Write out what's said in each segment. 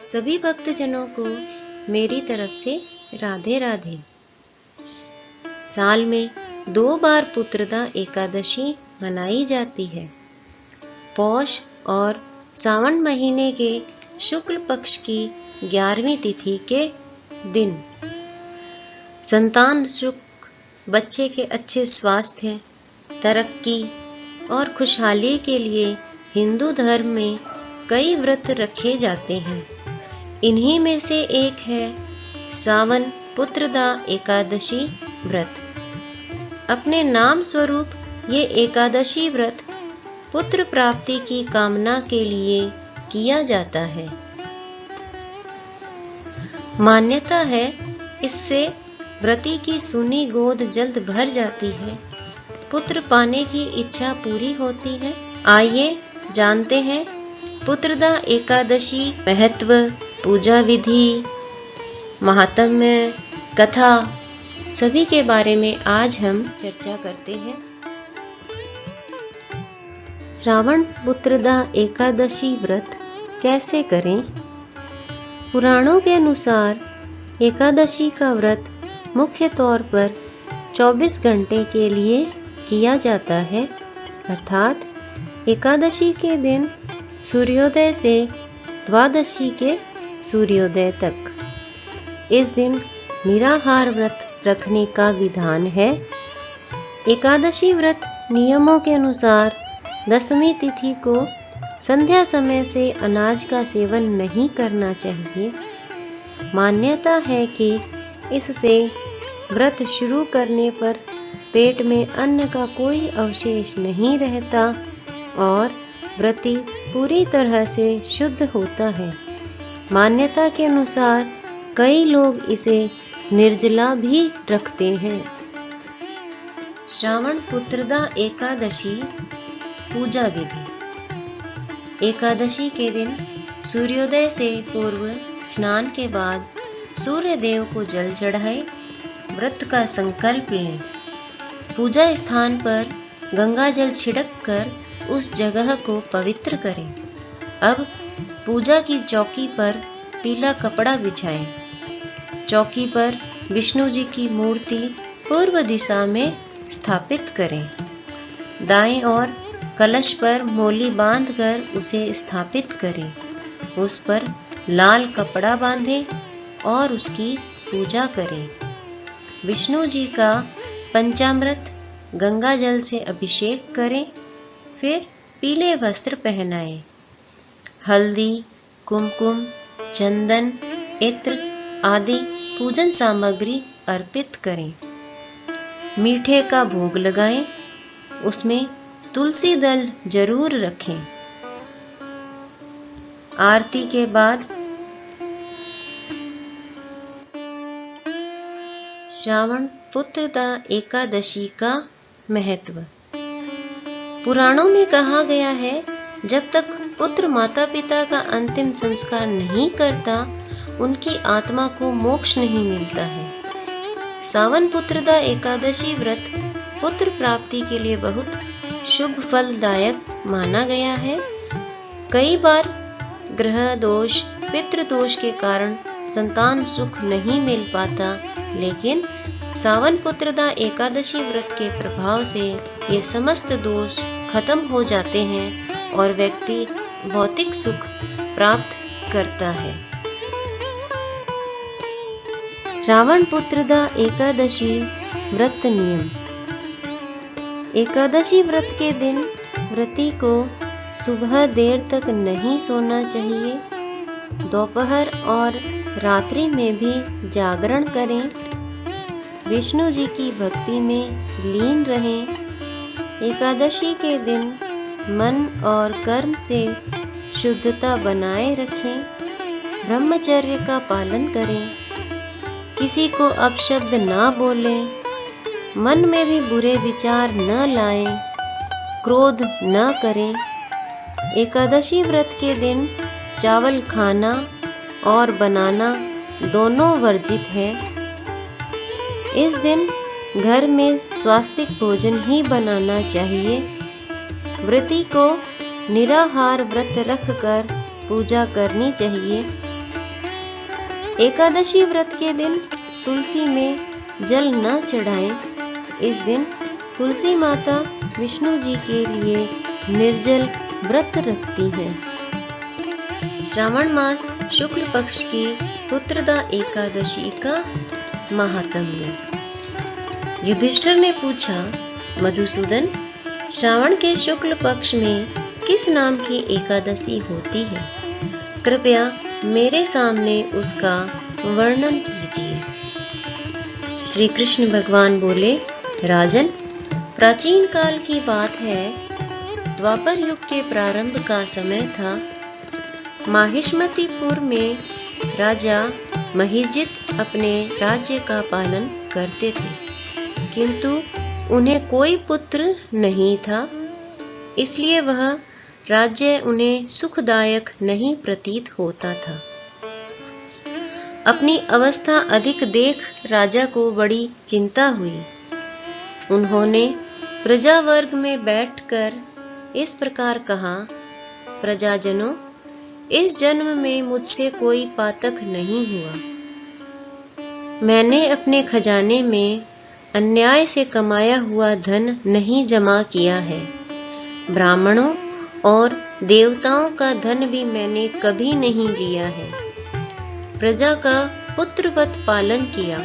सभी भक्तजनों को मेरी तरफ से राधे राधे। साल में 2 बार पुत्रदा एकादशी मनाई जाती है। पौष और सावन महीने के शुक्ल पक्ष की 11वीं तिथि के दिन। संतान सुख, बच्चे के अच्छे स्वास्थ्य, तरक्की और खुशहाली के लिए हिंदू धर्म में कई व्रत रखे जाते हैं। इन्हीं में से एक है सावन पुत्रदा एकादशी व्रत। अपने नाम स्वरूप ये एकादशी व्रत पुत्र प्राप्ति की कामना के लिए किया जाता है। मान्यता है इससे व्रती की सूनी गोद जल्द भर जाती है, पुत्र पाने की इच्छा पूरी होती है। आइए जानते हैं पुत्रदा एकादशी महत्व, पूजा विधि, महात्म्य, कथा सभी के बारे में आज हम चर्चा करते हैं। श्रावण पुत्रदा एकादशी व्रत कैसे करें? पुराणों के अनुसार एकादशी का व्रत मुख्य तौर पर 24 घंटे के लिए किया जाता है, अर्थात एकादशी के दिन सूर्योदय से द्वादशी के सूर्योदय तक। इस दिन निराहार व्रत रखने का विधान है। एकादशी व्रत नियमों के अनुसार 10वीं तिथि को संध्या समय से अनाज का सेवन नहीं करना चाहिए। मान्यता है कि इससे व्रत शुरू करने पर पेट में अन्न का कोई अवशेष नहीं रहता और व्रती पूरी तरह से शुद्ध होता है। मान्यता के अनुसार कई लोग इसे निर्जला भी रखते हैं। श्रावण पुत्रदा एकादशी पूजा विधि। एकादशी के दिन सूर्योदय से पूर्व स्नान के बाद सूर्य देव को जल चढ़ाएं, व्रत का संकल्प लें। पूजा स्थान पर गंगा जल छिड़क कर उस जगह को पवित्र करें। अब पूजा की चौकी पर पीला कपड़ा बिछाएं। चौकी पर विष्णु जी की मूर्ति पूर्व दिशा में स्थापित करें। दाएं ओर कलश पर मोली बांधकर उसे स्थापित करें। उस पर लाल कपड़ा बांधें और उसकी पूजा करें। विष्णु जी का पंचामृत गंगा जल से अभिषेक करें, फिर पीले वस्त्र पहनाएं। हल्दी, कुमकुम, चंदन, इत्र आदि पूजन सामग्री अर्पित करें। मीठे का भोग लगाएं, उसमें तुलसी दल जरूर रखें। आरती के बाद श्रावण पुत्रदा एकादशी का महत्व। पुराणों में कहा गया है, जब तक पुत्र माता पिता का अंतिम संस्कार नहीं करता, उनकी आत्मा को मोक्ष नहीं मिलता है। सावन पुत्रदा एकादशी व्रत पुत्र प्राप्ति के लिए बहुत शुभ फलदायक माना गया है। कई बार ग्रह दोष, पितृ दोष के कारण संतान सुख नहीं मिल पाता, लेकिन सावन पुत्रदा एकादशी व्रत के प्रभाव से ये समस्त दोष खत्म हो जाते हैं और व्यक्ति भौतिक सुख प्राप्त करता है। श्रावण पुत्रदा एकादशी व्रत नियम। एकादशी व्रत के दिन व्रती को सुबह देर तक नहीं सोना चाहिए। दोपहर और रात्रि में भी जागरण करें। विष्णु जी की भक्ति में लीन रहें। एकादशी के दिन मन और कर्म से शुद्धता बनाए रखें। ब्रह्मचर्य का पालन करें। किसी को अपशब्द ना बोलें। मन में भी बुरे विचार न लाएं। क्रोध न करें। एकादशी व्रत के दिन चावल खाना और बनाना दोनों वर्जित है। इस दिन घर में स्वास्तिक भोजन ही बनाना चाहिए। व्रती को निराहार व्रत रखकर पूजा करनी चाहिए। एकादशी व्रत के दिन तुलसी में जल न चढ़ाएं। इस दिन तुलसी माता विष्णु जी के लिए निर्जल व्रत रखती हैं। श्रावण मास शुक्ल पक्ष की पुत्रदा एकादशी का महात्म्य। युधिष्ठिर ने पूछा, मधुसूदन, श्रावण के शुक्ल पक्ष में किस नाम की एकादशी होती है? कृपया मेरे सामने उसका वर्णन कीजिए। श्री कृष्ण भगवान बोले, राजन, प्राचीन काल की बात है। द्वापर युग के प्रारंभ का समय था। माहिष्मतीपुर में राजा महिजित अपने राज्य का पालन करते थे, किंतु उन्हें कोई पुत्र नहीं था, इसलिए वह राज्य उन्हें सुखदायक नहीं प्रतीत होता था। अपनी अवस्था अधिक देख राजा को बड़ी चिंता हुई। उन्होंने प्रजा वर्ग में बैठकर इस प्रकार कहा, प्रजाजनों, इस जन्म में मुझसे कोई पातक नहीं हुआ। मैंने अपने खजाने में अन्याय से कमाया हुआ धन नहीं जमा किया है। ब्राह्मणों और देवताओं का धन भी मैंने कभी नहीं लिया है। प्रजा का पुत्रवत पालन किया,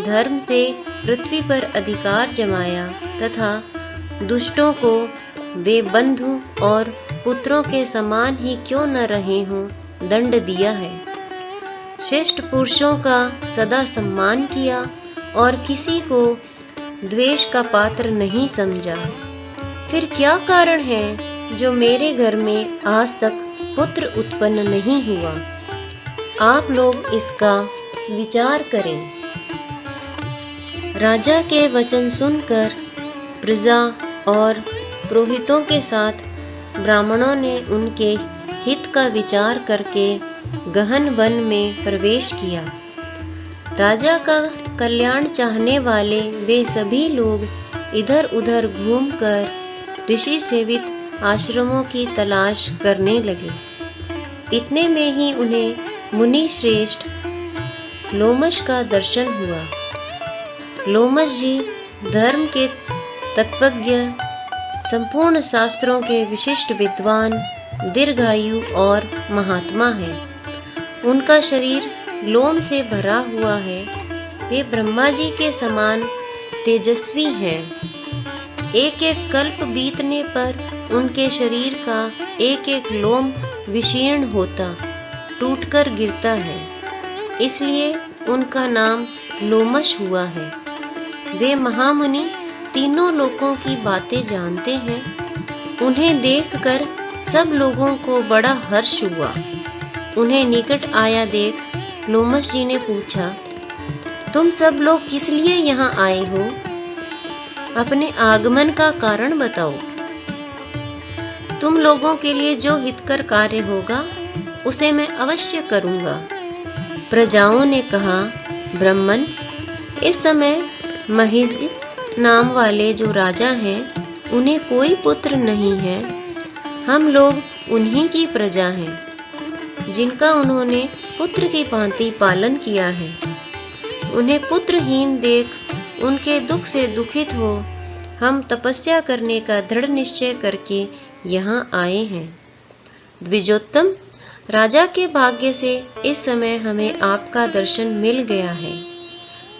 धर्म से पृथ्वी पर अधिकार जमाया तथा दुष्टों को वे बंधु और पुत्रों के समान ही क्यों न रहे हों दंड दिया है। श्रेष्ठ पुरुषों का सदा सम्मान किया और किसी को द्वेष का पात्र नहीं समझा। फिर क्या कारण है जो मेरे घर में आज तक पुत्र उत्पन्न नहीं हुआ? आप लोग इसका विचार करें। राजा के वचन सुनकर प्रजा और पुरोहितों के साथ ब्राह्मणों ने उनके हित का विचार करके गहन वन में प्रवेश किया। राजा का कल्याण चाहने वाले वे सभी लोग इधर उधर घूमकर ऋषि सेवित आश्रमों की तलाश करने लगे। इतने में ही उन्हें मुनि श्रेष्ठ लोमश का दर्शन हुआ। लोमश जी धर्म के तत्वज्ञ, संपूर्ण शास्त्रों के विशिष्ट विद्वान, दीर्घायु और महात्मा हैं। उनका शरीर लोम से भरा हुआ है। वे ब्रह्मा जी के समान तेजस्वी हैं। एक एक कल्प बीतने पर उनके शरीर का एक एक लोम विशीर्ण होता, टूटकर गिरता है, इसलिए उनका नाम लोमश हुआ है। वे महामुनि तीनों लोकों की बातें जानते हैं। उन्हें देखकर सब लोगों को बड़ा हर्ष हुआ। उन्हें निकट आया देख लोमश जी ने पूछा, तुम सब लोग किस लिए यहाँ आए हो? अपने आगमन का कारण बताओ। तुम लोगों के लिए जो हितकर कार्य होगा उसे मैं अवश्य करूंगा। प्रजाओं ने कहा, ब्राह्मण, इस समय महिजित नाम वाले जो राजा हैं उन्हें कोई पुत्र नहीं है। हम लोग उन्हीं की प्रजा हैं जिनका उन्होंने पुत्र की भांति पालन किया है। उन्हें पुत्रहीन देख उनके दुख से दुखित हो हम तपस्या करने का दृढ़ निश्चय करके यहाँ आए हैं। द्विजोत्तम, राजा के भाग्य से इस समय हमें आपका दर्शन मिल गया है।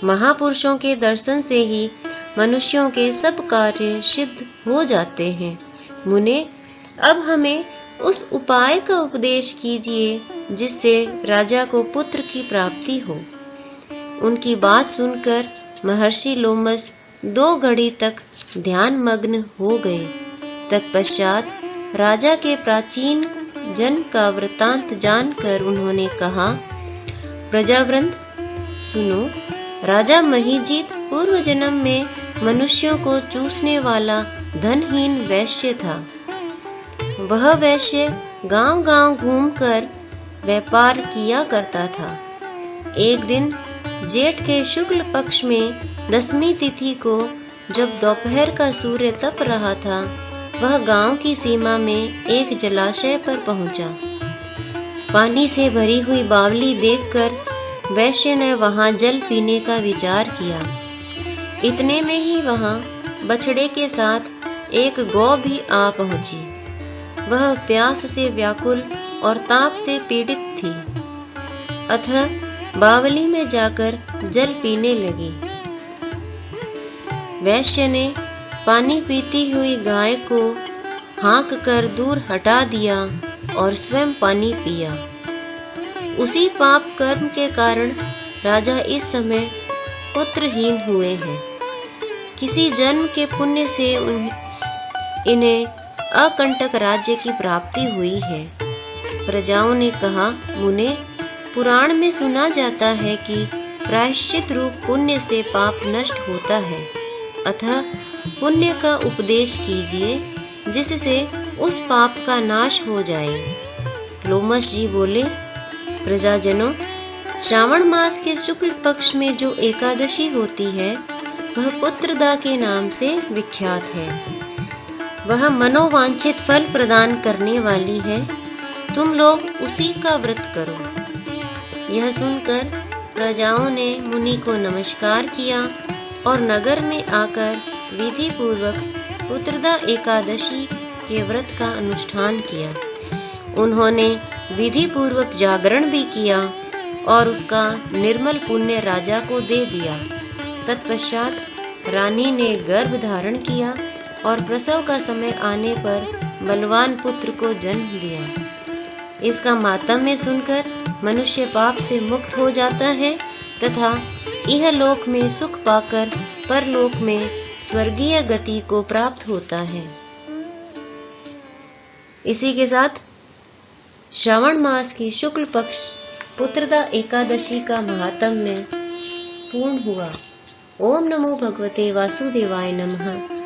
महापुरुषों के दर्शन से ही मनुष्यों के सब कार्य सिद्ध हो जाते हैं। मुने, अब हमें उस उपाय का उपदेश कीजिए जिससे राजा को पुत्र की प्राप्ति हो। उनकी बात सुनकर महर्षि लोमश 2 घड़ी तक ध्यान मग्न हो गए। तत्पश्चात राजा के प्राचीन जन्म का वृतांत जानकर उन्होंने कहा, प्रजावृंद सुनो, राजा महिजित पूर्व जन्म में मनुष्यों को चूसने वाला धनहीन वैश्य था। वह वैश्य गांव-गांव घूमकर व्यापार किया करता था। एक दिन जेठ के शुक्ल पक्ष में 10वीं तिथि को जब दोपहर का सूर्य तप रहा था, वह गांव की सीमा में एक जलाशय पर पहुंचा। पानी से भरी हुई बावली देखकर वैश्य ने वहां जल पीने का विचार किया। इतने में ही वहां बछड़े के साथ एक गौ भी आ पहुंची। वह प्यास से व्याकुल और ताप से पीड़ित थी, अतः बावली में जाकर जल पीने लगी। वैश्य ने पानी पीती हुई गाय को हाँक कर दूर हटा दिया और स्वयं पानी पिया। उसी पाप कर्म के कारण राजा इस समय पुत्रहीन हुए हैं। किसी जन्म के पुण्य से इन्हें अकंटक राज्य की प्राप्ति हुई है। प्रजाओं ने कहा, मुने, पुराण में सुना जाता है कि प्रायश्चित रूप पुण्य से पाप नष्ट होता है, अतः पुण्य का उपदेश कीजिए जिससे उस पाप का नाश हो जाए। लोमश जी बोले, प्रजाजनों, श्रावण मास के शुक्ल पक्ष में जो एकादशी होती है वह पुत्रदा के नाम से विख्यात है। वह मनोवांछित फल प्रदान करने वाली है। तुम लोग उसी का व्रत करो। यह सुनकर प्रजाओं ने मुनि को नमस्कार किया और नगर में आकर विधि पूर्वक पुत्रदा एकादशी के व्रत का अनुष्ठान किया। उन्होंने विधि पूर्वक जागरण भी किया और उसका निर्मल पुण्य राजा को दे दिया। तत्पश्चात रानी ने गर्भ धारण किया और प्रसव का समय आने पर बलवान पुत्र को जन्म दिया। इसका मातम्य सुनकर मनुष्य पाप से मुक्त हो जाता है तथा इहलोक में सुख पाकर परलोक में स्वर्गीय गति को प्राप्त होता है। इसी के साथ श्रावण मास की शुक्ल पक्ष पुत्रदा एकादशी का महात्म्य पूर्ण हुआ। ओम नमो भगवते वासुदेवाय नमः।